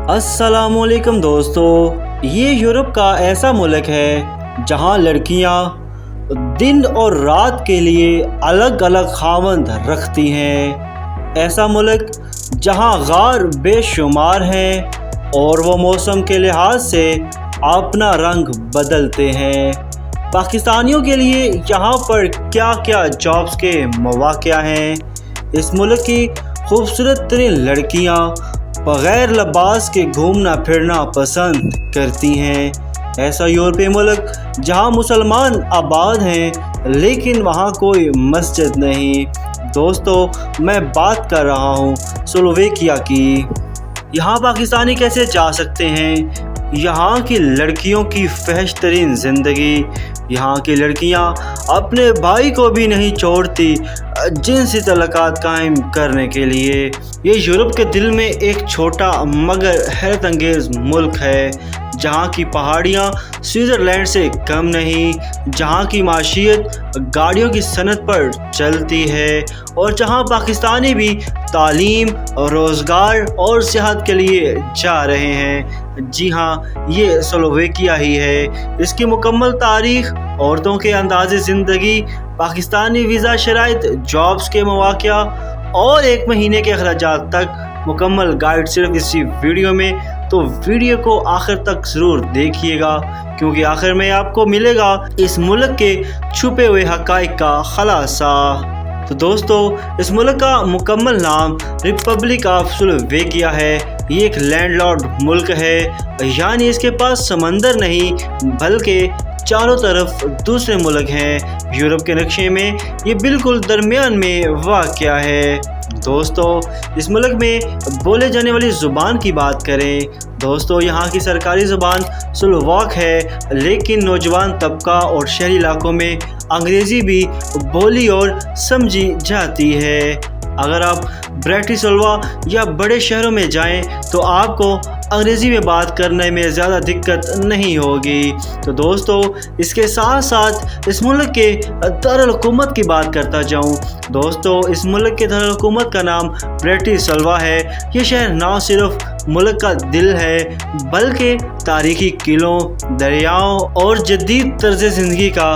अस्सलाम वालेकुम दोस्तों, ये यूरोप का ऐसा मुल्क है जहाँ लड़कियाँ दिन और रात के लिए अलग अलग खावंद रखती हैं। ऐसा मुल्क जहाँ गार बेशुमार हैं और वो मौसम के लिहाज से अपना रंग बदलते हैं। पाकिस्तानियों के लिए यहाँ पर क्या क्या जॉब्स के मौक़े हैं। इस मुल्क की खूबसूरत तरीन लड़कियाँ बग़ैर लिबास के घूमना फिरना पसंद करती हैं। ऐसा यूरोपीय मुल्क जहां मुसलमान आबाद हैं लेकिन वहां कोई मस्जिद नहीं। दोस्तों, मैं बात कर रहा हूं स्लोवाकिया की। यहां पाकिस्तानी कैसे जा सकते हैं? यहाँ की लड़कियों की फहश तरीन ज़िंदगी। यहाँ की लड़कियाँ अपने भाई को भी नहीं छोड़ती जिनसी तल्लुकात कायम करने के लिए। ये यूरोप के दिल में एक छोटा मगर हैरत अंगेज़ मुल्क है जहाँ की पहाड़ियाँ स्विट्ज़रलैंड से कम नहीं, जहाँ की माशियत गाड़ियों की सनत पर चलती है और जहाँ पाकिस्तानी भी तालीम, रोज़गार और सेहत के लिए जा रहे हैं। जी हाँ, ये स्लोवाकिया ही है। इसकी मुकम्मल तारीख़, औरतों के अंदाज़े ज़िंदगी, पाकिस्तानी वीज़ा शराइत, जॉब्स के मौक़े और 1 महीने के अखराजात तक मुकम्मल गाइड सिर्फ इसी वीडियो में। तो वीडियो को आखिर तक ज़रूर देखिएगा क्योंकि आखिर में आपको मिलेगा इस मुल्क के छुपे हुए हक़ाइक़ का खुलासा। तो दोस्तों, इस मुल्क का मुकम्मल नाम रिपब्लिक ऑफ स्लोवाकिया है। ये एक लैंडलॉर्ड मुल्क है, यानी इसके पास समंदर नहीं बल्कि चारों तरफ दूसरे मुल्क हैं। यूरोप के नक्शे में ये बिल्कुल दरमियान में वाक़या है। दोस्तों, इस मुल्क में बोले जाने वाली ज़ुबान की बात करें, दोस्तों यहाँ की सरकारी ज़ुबान स्लोवाक है, लेकिन नौजवान तबका और शहरी इलाकों में अंग्रेज़ी भी बोली और समझी जाती है। अगर आप ब्रैटिस्लावा या बड़े शहरों में जाएं तो आपको अंग्रेज़ी में बात करने में ज़्यादा दिक्कत नहीं होगी। तो दोस्तों, इसके साथ साथ इस मुल्क के दारुल हुकूमत की बात करता जाऊं। दोस्तों, इस मुल्क के दारुल हुकूमत का नाम ब्रैटिस्लावा है। ये शहर ना सिर्फ मुल्क का दिल है बल्कि तारीखी किलों, दरियाओं और जदीद तर्ज़ ज़िंदगी का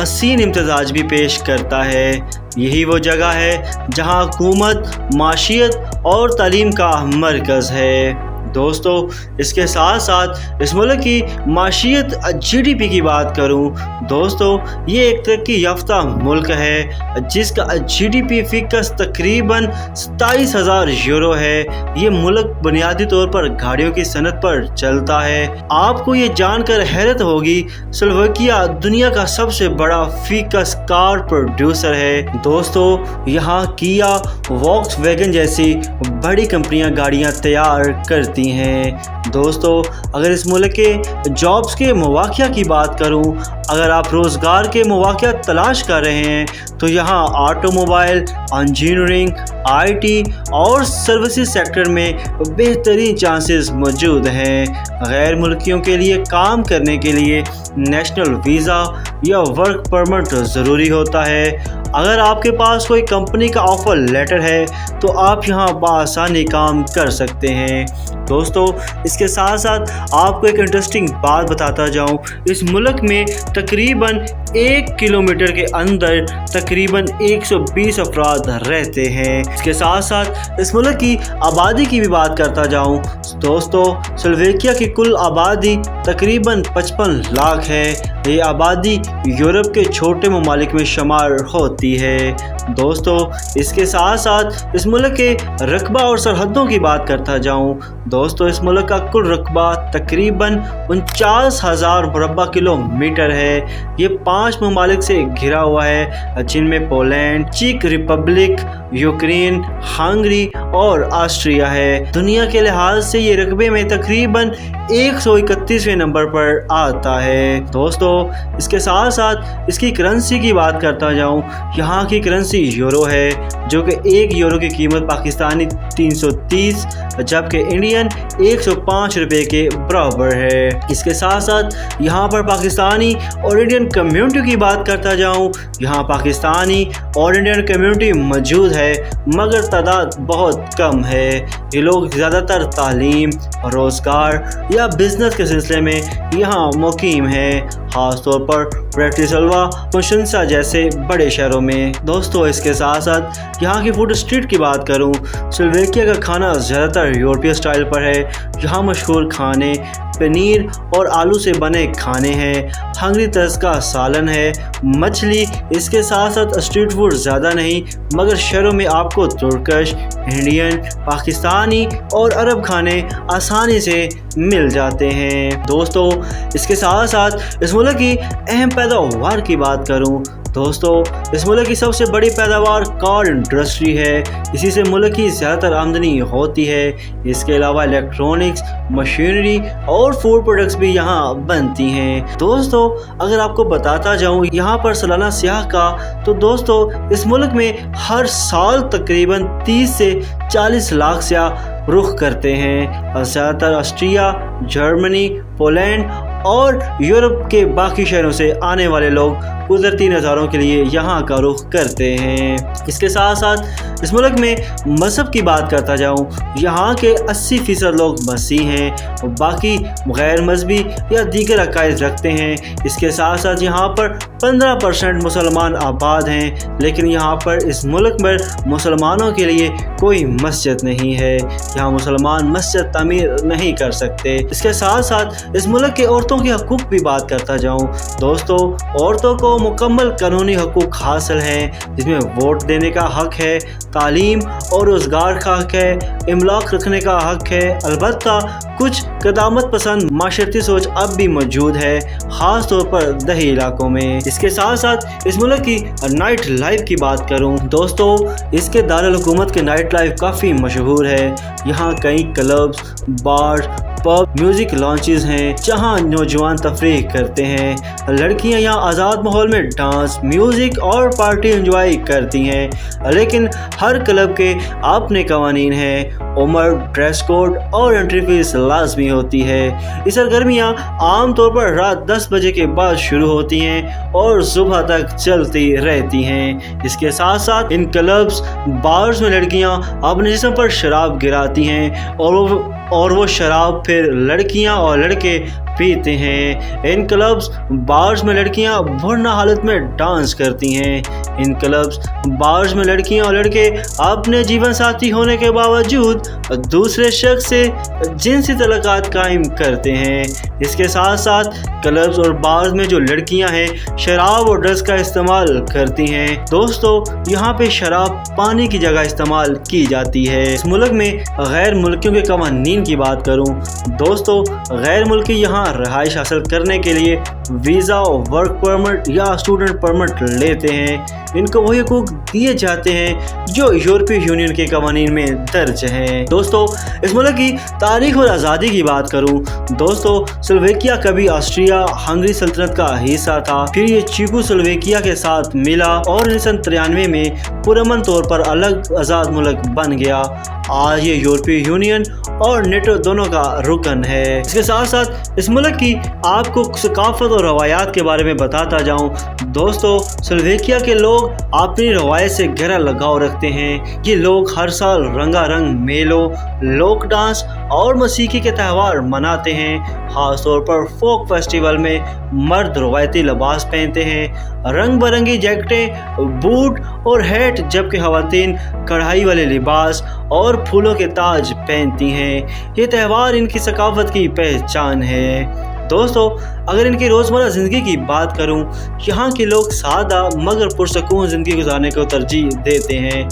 हसीन इम्तिज़ाज भी पेश करता है। यही वो जगह है जहां हुकूमत, माशियत और तालीम का मरकज़ है। दोस्तों, इसके साथ साथ इस मुल्क की माशियत GDP की बात करूं, दोस्तों ये एक तरक्की याफ्ता मुल्क है जिसका GDP फ़िकस तकरीबन 27,000 यूरो है। ये मुल्क बुनियादी तौर पर गाड़ियों की सनत पर चलता है। आपको ये जानकर हैरत होगी, स्लोवाकिया दुनिया का सबसे बड़ा फ़िकस कार प्रोड्यूसर है। दोस्तों, यहाँ किया, वॉक्सवैगन जैसी बड़ी कंपनियां गाड़ियां तैयार करती हैं। दोस्तों, अगर इस मुल्क के जॉब्स के मौक़े की बात करूं, अगर आप रोज़गार के मौक़े तलाश कर रहे हैं तो यहाँ ऑटोमोबाइल, इंजीनियरिंग, IT और सर्विसेज सेक्टर में बेहतरीन चांसेस मौजूद हैं। गैर मुल्कियों के लिए काम करने के लिए नेशनल वीज़ा या वर्क परमिट ज़रूरी होता है। अगर आपके पास कोई कंपनी का ऑफ़र लेटर है तो आप यहाँ बआसानी काम कर सकते हैं। दोस्तों, इसके साथ साथ आपको एक इंटरेस्टिंग बात बताता जाऊँ। इस मुल्क में तकरीबन 1 किलोमीटर के अंदर तकरीबन 120 अफराद रहते हैं। इसके साथ साथ इस मुल्क की आबादी की भी बात करता जाऊँ। दोस्तों, स्लोवाकिया की कुल आबादी तकरीबन 55 लाख है। ये आबादी यूरोप के छोटे ममालिक में शुमार होती है। दोस्तों, इसके साथ साथ इस मुल्क के रकबा और सरहदों की बात करता जाऊँ। दोस्तों, इस मुल्क का कुल रकबा तकरीबन 49,000 मुरब्बा किलोमीटर है। ये 5 ममालिक से घिरा हुआ है जिनमें पोलैंड, चेक रिपब्लिक, यूक्रेन, हंगरी और ऑस्ट्रिया है। दुनिया के लिहाज से ये रकबे में तकरीबन 131वें नंबर पर आता है। दोस्तों, اس کے ساتھ ساتھ اس کی کرنسی کی بات کرتا جاؤں، یہاں کی کرنسی یورو ہے، جو کہ 1 یورو کی قیمت پاکستانی 330 جبکہ انڈین 105 روپے کے برابر ہے۔ اس کے ساتھ ساتھ یہاں پر پاکستانی اور انڈین کمیونٹی کی بات کرتا جاؤں، یہاں پاکستانی اور انڈین کمیونٹی موجود ہے مگر تعداد بہت کم ہے۔ یہ لوگ زیادہ تر تعلیم، روزگار یا بزنس کے سلسلے میں یہاں مقیم ہے، خاص طور پر برٹسلوا، کنشنسا جیسے بڑے شہروں میں۔ دوستو اس کے ساتھ ساتھ یہاں کی فوڈ اسٹریٹ کی بات کروں، سلویکیا کا کھانا زیادہ تر یورپی سٹائل پر ہے۔ یہاں مشہور کھانے پنیر اور آلو سے بنے کھانے ہیں، ہنگری طرز کا سالن ہے، مچھلی۔ اس کے ساتھ ساتھ اسٹریٹ فوڈ زیادہ نہیں مگر شہروں میں آپ کو ترکش، انڈین، پاکستانی اور عرب کھانے آسانی سے مل جاتے ہیں۔ دوستو اس کے ساتھ ساتھ اس ملک کی اہم پیداوار کی بات کروں، دوستو اس ملک کی سب سے بڑی پیداوار کار انڈسٹری ہے، اسی سے ملک کی زیادہ تر آمدنی ہوتی ہے۔ اس کے علاوہ الیکٹرانکس، مشینری اور فوڈ پروڈکٹس بھی یہاں بنتی ہیں۔ دوستو اگر آپ کو بتاتا جاؤں یہاں پر سالانہ سیاح کا، تو دوستو اس ملک میں ہر سال تقریباً 30 سے 40 لاکھ سیاح رخ کرتے ہیں، اور زیادہ تر آسٹریا، جرمنی، پولینڈ اور یورپ کے باقی شہروں سے آنے والے لوگ قدرتی نظاروں کے لیے یہاں کا رخ کرتے ہیں۔ اس کے ساتھ ساتھ اس ملک میں مذہب کی بات کرتا جاؤں، یہاں کے 80% لوگ مسیحی ہیں اور باقی غیر مذہبی یا دیگر عقائد رکھتے ہیں۔ اس کے ساتھ ساتھ یہاں پر 15% مسلمان آباد ہیں، لیکن یہاں پر اس ملک میں مسلمانوں کے لیے کوئی مسجد نہیں ہے، یہاں مسلمان مسجد تعمیر نہیں کر سکتے۔ اس کے ساتھ ساتھ اس ملک کے عورتوں کے حقوق بھی بات کرتا جاؤں، دوستو عورتوں کو مکمل قانونی حقوق حاصل ہیں، جس میں ووٹ دینے کا حق ہے، تعلیم اور روزگار کا حق ہے، املاک رکھنے کا حق ہے۔ البتہ کچھ قدامت پسند معاشرتی سوچ اب بھی موجود ہے، خاص طور پر دیہی علاقوں میں۔ اس کے ساتھ ساتھ اس ملک کی نائٹ لائف کی بات کروں، دوستو اس کے دارالحکومت کے نائٹ لائف کافی مشہور ہے، یہاں کئی کلبز، بار، پب، میوزک لانچز ہیں جہاں نوجوان تفریح کرتے ہیں۔ لڑکیاں یہاں آزاد ماحول میں ڈانس، میوزک اور پارٹی انجوائے کرتی ہیں، لیکن ہر کلب کے اپنے قوانین ہیں، عمر، ڈریس کوڈ اور انٹری فیس لازمی ہوتی ہے۔ یہ سرگرمیاں عام طور پر رات 10 بجے کے بعد شروع ہوتی ہیں اور صبح تک چلتی رہتی ہیں۔ اس کے ساتھ ساتھ ان کلبز، بارز میں لڑکیاں اپنے جسم پر شراب گراتی ہیں اور وہ شراب پھر لڑکیاں اور لڑکے پیتے ہیں۔ ان کلبز، بارز میں لڑکیاں بھرنا حالت میں ڈانس کرتی ہیں۔ ان کلبز، بارز میں لڑکیاں اور لڑکے اپنے جیون ساتھی ہونے کے باوجود دوسرے شخص سے جنسی تعلقات قائم کرتے ہیں۔ اس کے ساتھ ساتھ کلبز اور بارز میں جو لڑکیاں ہیں شراب اور ڈرگس کا استعمال کرتی ہیں۔ دوستو یہاں پہ شراب پانی کی جگہ استعمال کی جاتی ہے۔ اس ملک میں غیر ملکیوں کے قوانین کی بات کروں، دوستو غیر ملکی یہاں رہائش حاصل کرنے کے لیے ویزا، ورک پرمٹ یا اسٹوڈنٹ پرمٹ لیتے ہیں۔ ان کو وہی حقوق دیے جاتے ہیں جو یورپی یونین کے قوانین میں درج ہیں۔ دوستو اس ملک کی تاریخ اور آزادی کی بات کروں، دوستو سلویکیا کبھی آسٹریا ہنگری سلطنت کا حصہ تھا، پھر یہ چیکو سلویکیا کے ساتھ ملا اور 1993 میں پرامن طور پر الگ آزاد ملک بن گیا۔ آج یہ یورپی یونین اور نیٹو دونوں کا رکن ہے۔ اس کے ساتھ ساتھ اس ملک کی آپ کو ثقافت اور روایات کے بارے میں بتاتا جاؤں، دوستو سلویکیا کے لوگ اپنی روایت سے گہرا لگاؤ رکھتے ہیں۔ یہ لوگ ہر سال رنگا رنگ میلوں، لوک ڈانس اور موسیقی کے تہوار مناتے ہیں، خاص طور پر فوک فیسٹیول میں مرد روایتی لباس پہنتے ہیں، رنگ برنگی جیکٹیں، بوٹ اور ہیٹ، جبکہ خواتین کڑھائی والے لباس اور پھولوں کے تاج پہنتی ہیں۔ یہ تہوار ان کی ثقافت کی پہچان ہے۔ دوستو اگر ان کی روزمرہ زندگی کی بات کروں، یہاں کے لوگ سادہ مگر پرسکون زندگی گزارنے کو ترجیح دیتے ہیں۔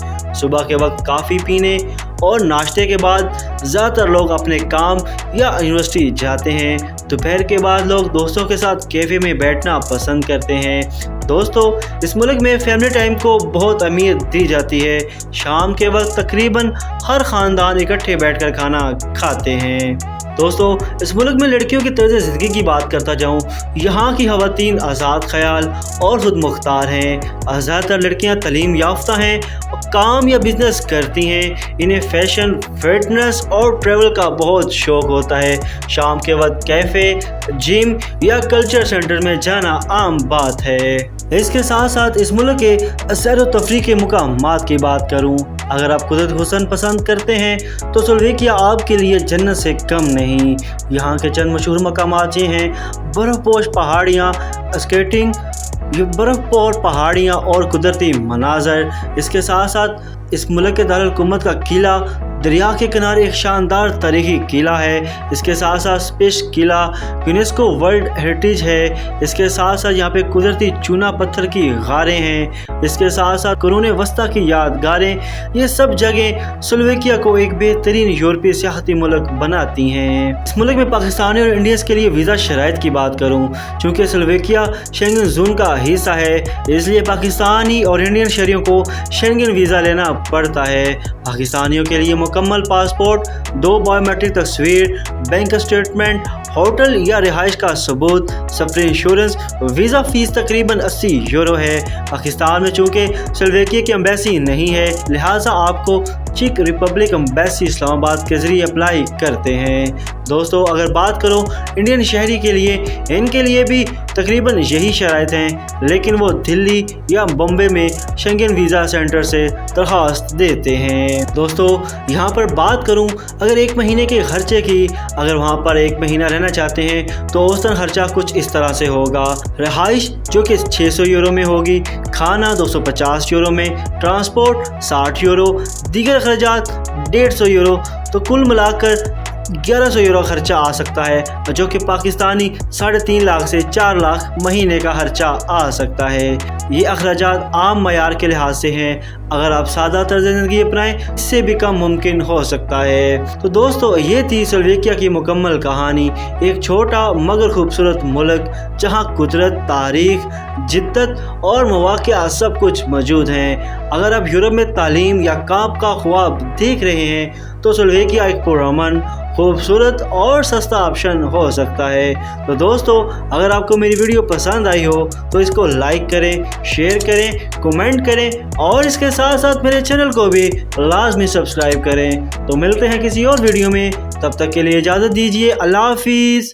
صبح کے وقت کافی پینے اور ناشتے کے بعد زیادہ تر لوگ اپنے کام یا یونیورسٹی جاتے ہیں۔ دوپہر کے بعد لوگ دوستوں کے ساتھ کیفے میں بیٹھنا پسند کرتے ہیں۔ دوستو اس ملک میں فیملی ٹائم کو بہت اہمیت دی جاتی ہے۔ شام کے وقت تقریباً ہر خاندان اکٹھے بیٹھ کر کھانا کھاتے ہیں۔ दोस्तों इस मुल्क में लड़कियों की तर्ज ज़िंदगी की बात करता जाऊँ, यहाँ की ख़वातीन आज़ाद ख्याल और खुद मुख्तार हैं। ज़्यादातर लड़कियाँ तालीम याफ्ता हैं और काम या बिजनेस करती हैं। इन्हें फैशन, फिटनेस और ट्रैवल का बहुत शौक़ होता है। शाम के वक्त कैफ़े, जिम या कल्चर सेंटर में जाना आम बात है। इसके साथ साथ इस मुल्क के सैर व तफरीह के मुकामात की बात करूँ, अगर आप कुदरत हुस्न पसंद करते हैं तो स्लोवेकिया आपके लिए जन्नत से कम नहीं। यहाँ के चंद मशहूर मकामात ये हैं: बर्फ़पोश पहाड़ियाँ, स्केटिंग, बर्फ़पोर पहाड़ियाँ और कुदरती मनाज़र। इसके साथ साथ इस मुल्क के दारुल हुकूमत का किला दरिया के किनारे एक शानदार तारीखी किला है। इसके साथ साथ स्पेस किला यूनेस्को वर्ल्ड हेरिटेज है। इसके साथ साथ यहाँ पे कुदरती चूना पत्थर की गारें हैं। इसके साथ साथ कुरून वस्ता की यादगारें। ये सब जगह स्लोवेकिया को एक बेहतरीन यूरोपीय सियाहती मुल्क बनाती हैं। इस मुल्क में पाकिस्तानी और इंडियंस के लिए वीज़ा शराइत की बात करूँ, चूँकि स्लोवेकिया शेंगन जोन का हिस्सा है, इसलिए पाकिस्तानी और इंडियन शहरियों को शेंगन वीज़ा लेना पड़ता है। पाकिस्तानियों के लिए मुकम्मल पासपोर्ट, 2 बायोमेट्रिक तस्वीर, बैंक स्टेटमेंट, होटल या रिहाइश का सबूत, सफर इंश्योरेंस, वीज़ा फ़ीस तकरीबन 80 यूरो है। पाकिस्तान में चूँकि स्लोवेकिया की एम्बेसी नहीं है, लिहाजा आपको चेक रिपब्लिक एम्बेसी इस्लामाबाद के ज़रिए अप्लाई करते हैं। दोस्तों अगर बात करो इंडियन शहरी के लिए, इनके लिए भी तकरीबन यही शराइत हैं, लेकिन वो दिल्ली या बम्बे में शेंगन वीज़ा सेंटर से दरख्वास्त देते हैं। दोस्तों यहाँ पर बात करूँ अगर 1 महीने के खर्चे की, अगर वहाँ पर 1 महीना रहना चाहते हैं तो औसतन खर्चा कुछ इस तरह से होगा: रिहाइश जो कि 600 यूरो में होगी, खाना 250 यूरो में, ट्रांसपोर्ट 60 यूरो, दीगर अखराजात 150 यूरो, तो कुल मिलाकर 1100 यूरो खर्चा आ सकता है, जो कि पाकिस्तानी 3.5 लाख से 4 लाख महीने का खर्चा आ सकता है। ये अखराजात आम मयार के लिहाज से हैं, अगर आप सादा तर्ज ज़िंदगी अपनाएं इससे भी कम मुमकिन हो सकता है। तो दोस्तों ये थी स्लोवेकिया की मुकम्मल कहानी, एक छोटा मगर खूबसूरत मुल्क जहाँ कुदरत, तारीख, जिद्दत और मौक़िया सब कुछ मौजूद हैं। अगर आप यूरोप में तालीम या काम का ख्वाब देख रहे हैं तो स्लोवेकिया एक पुरअमन, खूबसूरत और सस्ता ऑप्शन हो सकता है। तो दोस्तों अगर आपको मेरी वीडियो पसंद आई हो तो इसको लाइक करें, शेयर करें, कमेंट करें और इसके साथ साथ मेरे चैनल को भी लाजमी सब्सक्राइब करें। तो मिलते हैं किसी और वीडियो में, तब तक के लिए इजाज़त दीजिए। अल्लाह हाफिज़।